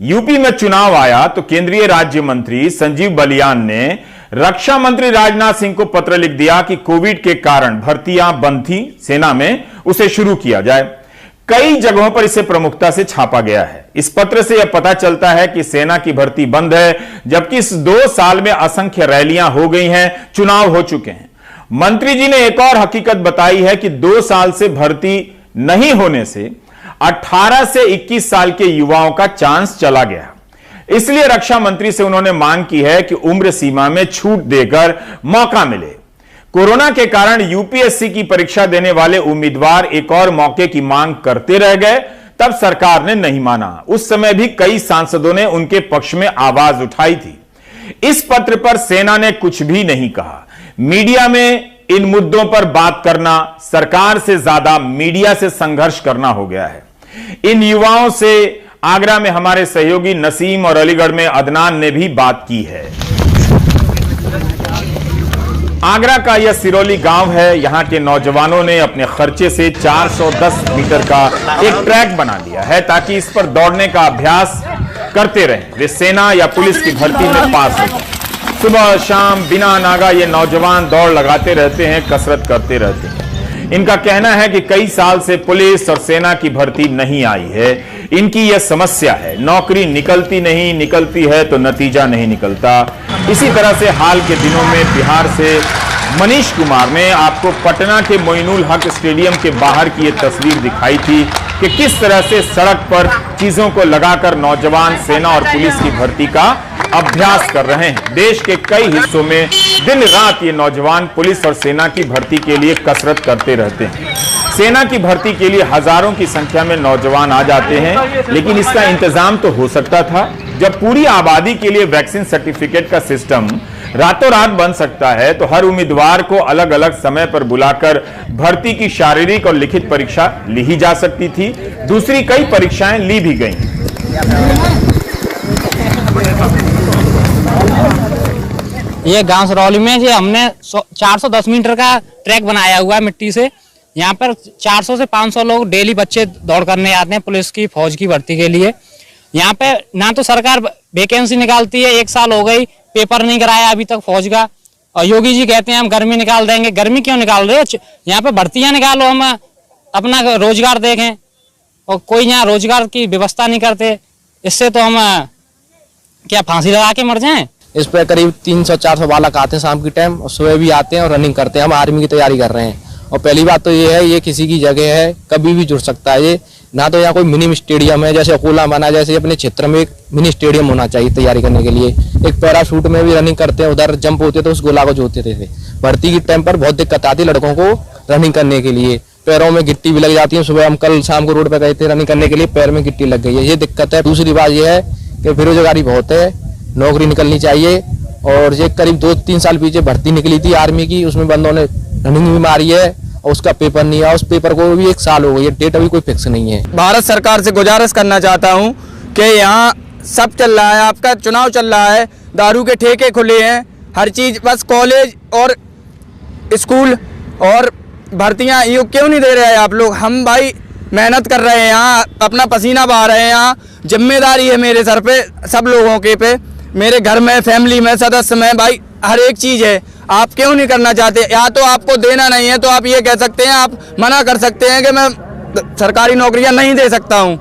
UP में चुनाव आया तो केंद्रीय राज्य मंत्री संजीव बलियान ने रक्षा मंत्री राजनाथ सिंह को पत्र लिख दिया कि कोविड के कारण भर्तियां बंद थी सेना में, उसे शुरू किया जाए। कई जगहों पर इसे प्रमुखता से छापा गया है। इस पत्र से यह पता चलता है कि सेना की भर्ती बंद है, जबकि इस 2 साल में असंख्य रैलियां हो गई हैं, चुनाव हो चुके हैं। मंत्री जी ने एक और हकीकत बताई है कि 2 साल से भर्ती नहीं होने से 18 से 21 साल के युवाओं का चांस चला गया। इसलिए रक्षा मंत्री से उन्होंने मांग की है कि उम्र सीमा में छूट देकर मौका मिले। कोरोना के कारण यूपीएससी की परीक्षा देने वाले उम्मीदवार एक और मौके की मांग करते रह गए, तब सरकार ने नहीं माना। उस समय भी कई सांसदों ने उनके पक्ष में आवाज उठाई थी। इस पत्र पर सेना ने कुछ भी नहीं कहा। मीडिया में इन मुद्दों पर बात करना सरकार से ज्यादा मीडिया से संघर्ष करना हो गया है। इन युवाओं से आगरा में हमारे सहयोगी नसीम और अलीगढ़ में अदनान ने भी बात की है। आगरा का यह सिरोली गांव है। यहां के नौजवानों ने अपने खर्चे से 410 मीटर का एक ट्रैक बना लिया है ताकि इस पर दौड़ने का अभ्यास करते रहें। वे सेना या पुलिस की भर्ती में पास हो। सुबह शाम बिना नागा ये नौजवान दौड़ लगाते रहते हैं, कसरत करते रहते हैं। इनका कहना है कि कई साल से पुलिस और सेना की भर्ती नहीं आई है। इनकी यह समस्या है, नौकरी निकलती है तो नतीजा नहीं निकलता। इसी तरह से हाल के दिनों में बिहार से मनीष कुमार ने आपको पटना के मोइनुल हक स्टेडियम के बाहर की यह तस्वीर दिखाई थी कि किस तरह से सड़क पर चीजों को लगाकर नौजवान सेना और पुलिस की भर्ती का अभ्यास कर रहे हैं। देश के कई हिस्सों में दिन रात ये नौजवान पुलिस और सेना की भर्ती के लिए कसरत करते रहते हैं। सेना की भर्ती के लिए हजारों की संख्या में नौजवान आ जाते हैं, लेकिन इसका इंतजाम तो हो सकता था। जब पूरी आबादी के लिए वैक्सीन सर्टिफिकेट का सिस्टम रातों रात बन सकता है तो हर उम्मीदवार को अलग अलग समय पर बुलाकर भर्ती की शारीरिक और लिखित परीक्षा ली ही जा सकती थी। दूसरी कई परीक्षाएं ली भी गई। ये गांव सरौली में जो हमने 410 मीटर का ट्रैक बनाया हुआ है मिट्टी से। यहाँ पर 400 से 500 लोग डेली बच्चे दौड़ करने आते हैं पुलिस की फौज की भर्ती के लिए। यहाँ पे ना तो सरकार वैकेंसी निकालती है, 1 साल हो गई, पेपर नहीं कराया अभी तक फौज का। और योगी जी कहते हैं हम गर्मी निकाल देंगे। गर्मी क्यों निकाल रहे हो? यहाँ पे भर्तियां निकालो, हम अपना रोजगार देखें। और कोई यहाँ रोजगार की व्यवस्था नहीं करते। इससे तो हम क्या फांसी लगा के मर जाएं? इस पर करीब 300-400 बालक आते हैं शाम की टाइम, और सुबह भी आते हैं और रनिंग करते हैं। हम आर्मी की तैयारी कर रहे हैं। और पहली बात तो ये है, ये किसी की जगह है, कभी भी जुड़ सकता है ये। ना तो यहाँ कोई मिनी स्टेडियम है, जैसे अकोला बना, जैसे अपने क्षेत्र में एक मिनी स्टेडियम होना चाहिए तैयारी करने के लिए। एक पैराशूट में भी रनिंग करते हैं, उधर जंप होते तो उस गोला को जोड़ते थे। भर्ती की टाइम पर बहुत दिक्कत आती है लड़कों को रनिंग करने के लिए। पैरों में गिट्टी भी लग जाती है। सुबह हम कल शाम को रोड पे गए थे रनिंग करने के लिए, पैर में गिट्टी लग गई है, ये दिक्कत है। दूसरी बात ये है कि बेरोजगारी बहुत है, नौकरी निकलनी चाहिए। और ये करीब 2-3 साल पीछे भर्ती निकली थी आर्मी की, उसमें बंदों ने रनिंग भी मारी है और उसका पेपर नहीं आया। उस पेपर को भी 1 साल हो गई है, डेट अभी कोई फिक्स नहीं है। भारत सरकार से गुजारिश करना चाहता हूं कि यहाँ सब चल रहा है, आपका चुनाव चल रहा है, दारू के ठेके खुले हैं, हर चीज़, बस कॉलेज और स्कूल और भर्तियाँ ये क्यों नहीं दे रहे हैं आप लोग? हम भाई मेहनत कर रहे हैं यहाँ, अपना पसीना बहा रहे हैं यहाँ। जिम्मेदारी है मेरे सर पे, सब लोगों के पे, मेरे घर में, फैमिली में, सदस्य में, भाई हर एक चीज़ है। आप क्यों नहीं करना चाहते? या तो आपको देना नहीं है तो आप ये कह सकते हैं, आप मना कर सकते हैं कि मैं सरकारी नौकरियां नहीं दे सकता हूं।